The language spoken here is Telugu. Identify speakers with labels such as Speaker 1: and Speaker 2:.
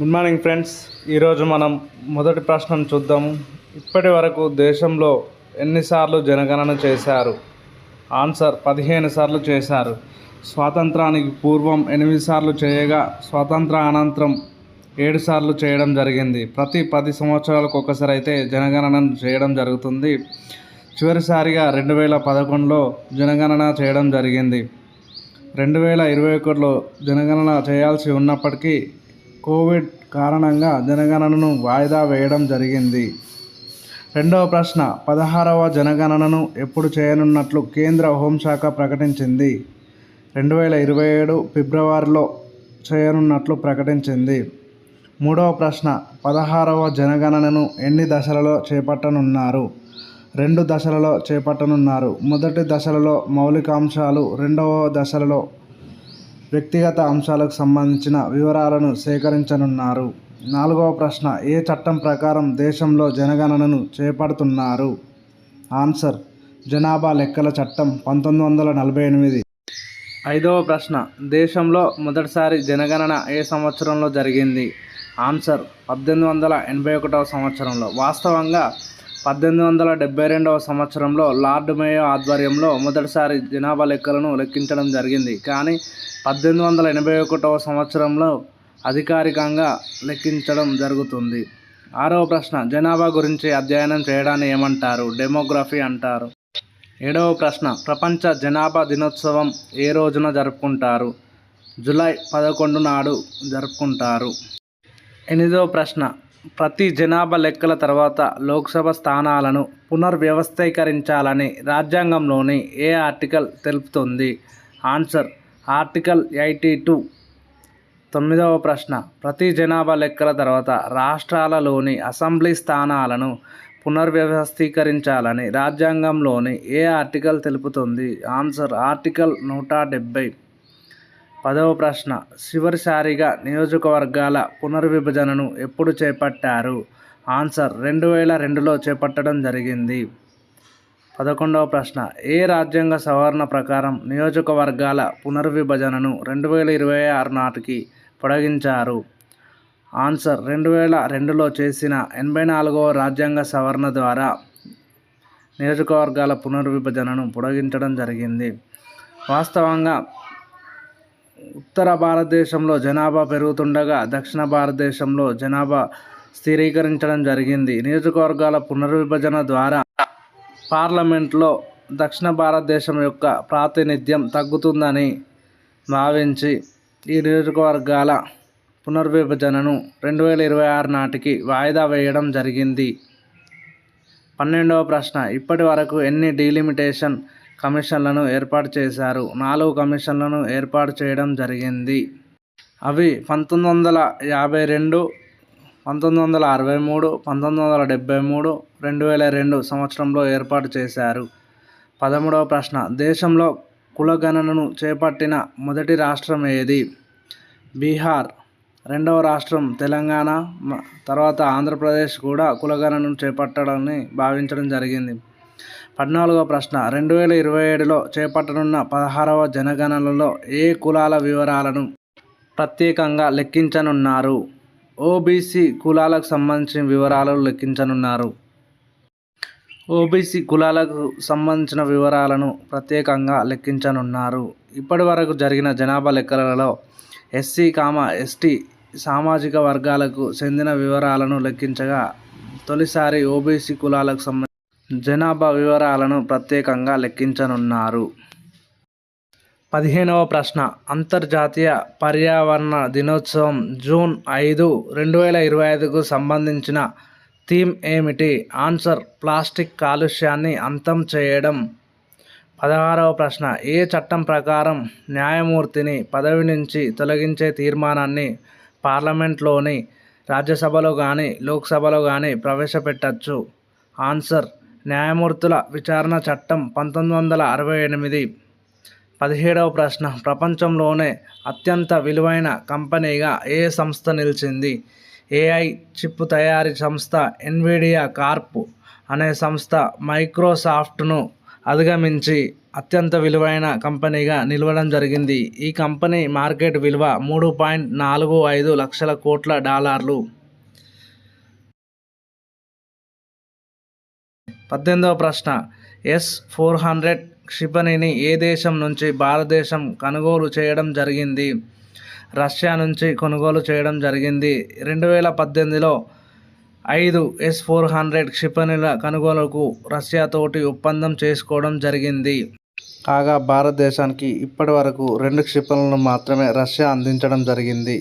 Speaker 1: Good morning friends. ఈరోజు మనం మొదటి ప్రశ్నను చూద్దాము. ఇప్పటి వరకు దేశంలో ఎన్నిసార్లు జనగణన చేశారు? ఆన్సర్ 15 సార్లు చేశారు. స్వాతంత్రానికి పూర్వం 8 సార్లు చేయగా స్వాతంత్ర అనంతరం 7 సార్లు చేయడం జరిగింది. ప్రతి 10 సంవత్సరాలకు ఒకసారి అయితే జనగణన చేయడం జరుగుతుంది. చివరిసారిగా 2011లో జనగణన చేయడం జరిగింది. 2021లో జనగణన చేయాల్సి ఉన్నప్పటికీ కోవిడ్ కారణంగా జనగణనను వాయిదా వేయడం జరిగింది. రెండవ ప్రశ్న, 16వ జనగణనను ఎప్పుడు చేయనున్నట్లు కేంద్ర హోంశాఖ ప్రకటించింది? 2027 ఫిబ్రవరిలో చేయనున్నట్లు ప్రకటించింది. మూడవ ప్రశ్న, 16వ జనగణనను ఎన్ని దశలలో చేపట్టనున్నారు? 2 దశలలో చేపట్టనున్నారు. మొదటి దశలలో మౌలిక అంశాలు, రెండవ దశలలో వ్యక్తిగత అంశాలకు సంబంధించిన వివరాలను సేకరించనున్నారు. నాలుగవ ప్రశ్న, ఏ చట్టం ప్రకారం దేశంలో జనగణనను చేపడుతున్నారు? ఆన్సర్, జనాభా లెక్కల చట్టం 1948. ఐదవ ప్రశ్న, దేశంలో మొదటిసారి జనగణన ఏ సంవత్సరంలో జరిగింది? ఆన్సర్, 1881వ సంవత్సరంలో. వాస్తవంగా 1872వ సంవత్సరంలో లార్డ్ మేయో ఆధ్వర్యంలో మొదటిసారి జనాభా లెక్కలను లెక్కించడం జరిగింది. కానీ 1881వ సంవత్సరంలో అధికారికంగా లెక్కించడం జరుగుతుంది. ఆరవ ప్రశ్న, జనాభా గురించి అధ్యయనం చేయడాన్ని ఏమంటారు? డెమోగ్రఫీ అంటారు. ఏడవ ప్రశ్న, ప్రపంచ జనాభా దినోత్సవం ఏ రోజున జరుపుకుంటారు? జూలై 11 నాడు జరుపుకుంటారు. ఎనిమిదవ ప్రశ్న, ప్రతి జనాభా లెక్కల తర్వాత లోక్సభ స్థానాలను పునర్వ్యవస్థీకరించాలని రాజ్యాంగంలోని ఏ ఆర్టికల్ తెలుపుతుంది? Answer, article 82. తొమ్మిదవ ప్రశ్న, ప్రతి జనాభా లెక్కల తర్వాత రాష్ట్రాలలోని అసెంబ్లీ స్థానాలను పునర్వ్యవస్థీకరించాలని రాజ్యాంగంలోని ఏ ఆర్టికల్ తెలుపుతుంది? Answer, article 170. 10వ ప్రశ్న, చివరిసారిగా నియోజకవర్గాల పునర్విభజనను ఎప్పుడు చేపట్టారు? ఆన్సర్, 2002లో చేపట్టడం జరిగింది. 11వ ప్రశ్న, ఏ రాజ్యాంగ సవరణ ప్రకారం నియోజకవర్గాల పునర్విభజనను 2026 నాటికి పొడిగించారు? ఆన్సర్, 2002లో చేసిన 84వ రాజ్యాంగ సవరణ ద్వారా నియోజకవర్గాల పునర్విభజనను పొడిగించడం జరిగింది. వాస్తవంగా ఉత్తర భారతదేశంలో జనాభా పెరుగుతుండగా దక్షిణ భారతదేశంలో జనాభా స్థిరీకరించడం జరిగింది. నియోజకవర్గాల పునర్విభజన ద్వారా పార్లమెంట్లో దక్షిణ భారతదేశం యొక్క ప్రాతినిధ్యం తగ్గుతుందని భావించి ఈ నియోజకవర్గాల పునర్విభజనను 2026 నాటికి వాయిదా వేయడం జరిగింది. 12వ ప్రశ్న, ఇప్పటి వరకు ఎన్ని డీలిమిటేషన్ కమిషన్లను ఏర్పాటు చేశారు? 4 కమిషన్లను ఏర్పాటు చేయడం జరిగింది. అవి 1952, 1963, 1973, 2002 సంవత్సరంలో ఏర్పాటు చేశారు. 13వ ప్రశ్న, దేశంలో కులగణనను చేపట్టిన మొదటి రాష్ట్రం ఏది? బీహార్. రెండవ రాష్ట్రం తెలంగాణ, తర్వాత ఆంధ్రప్రదేశ్ కూడా కులగణనను చేపట్టడాన్ని భావించడం జరిగింది. 14వ ప్రశ్న, 2027లో చేపట్టనున్న 16వ జనగణనలో ఏ కులాల వివరాలను ప్రత్యేకంగా లెక్కించనున్నారు? ఓబీసీ కులాలకు సంబంధించిన వివరాలను లెక్కించనున్నారు. ఓబీసీ కులాలకు సంబంధించిన వివరాలను ప్రత్యేకంగా లెక్కించనున్నారు. ఇప్పటి వరకు జరిగిన జనాభా లెక్కలలో ఎస్సీ, ఎస్టీ సామాజిక వర్గాలకు చెందిన వివరాలను లెక్కించగా తొలిసారి ఓబీసీ కులాలకు సంబంధించిన జనాభా వివరాలను ప్రత్యేకంగా లెక్కించనున్నారు. 15వ ప్రశ్న, అంతర్జాతీయ పర్యావరణ దినోత్సవం జూన్ 5, 2025కు సంబంధించిన థీమ్ ఏమిటి? ఆన్సర్, ప్లాస్టిక్ కాలుష్యాన్ని అంతం చేయడం. 16వ ప్రశ్న, ఏ చట్టం ప్రకారం న్యాయమూర్తిని పదవి నుంచి తొలగించే తీర్మానాన్ని పార్లమెంట్లోని రాజ్యసభలో కానీ లోక్సభలో కానీ ప్రవేశపెట్టచ్చు? ఆన్సర్, న్యాయమూర్తుల విచారణ చట్టం 1968. 17వ ప్రశ్న, ప్రపంచంలోనే అత్యంత విలువైన కంపెనీగా ఏ సంస్థ నిలిచింది? ఏఐ చిప్ తయారీ సంస్థ ఎన్విడియా కార్ప్ అనే సంస్థ మైక్రోసాఫ్ట్ను అధిగమించి అత్యంత విలువైన కంపెనీగా నిలవడం జరిగింది. ఈ కంపెనీ మార్కెట్ విలువ 3.45 లక్షల కోట్ల డాలర్లు. 18వ ప్రశ్న, S-400 క్షిపణిని ఏ దేశం నుంచి భారతదేశం కొనుగోలు చేయడం జరిగింది? రష్యా నుంచి కొనుగోలు చేయడం జరిగింది. 2018లో 5 S-400 క్షిపణుల కొనుగోలుకు రష్యాతోటి ఒప్పందం చేసుకోవడం జరిగింది. కాగా భారతదేశానికి ఇప్పటి వరకు 2 క్షిపణులను మాత్రమే రష్యా అందించడం జరిగింది.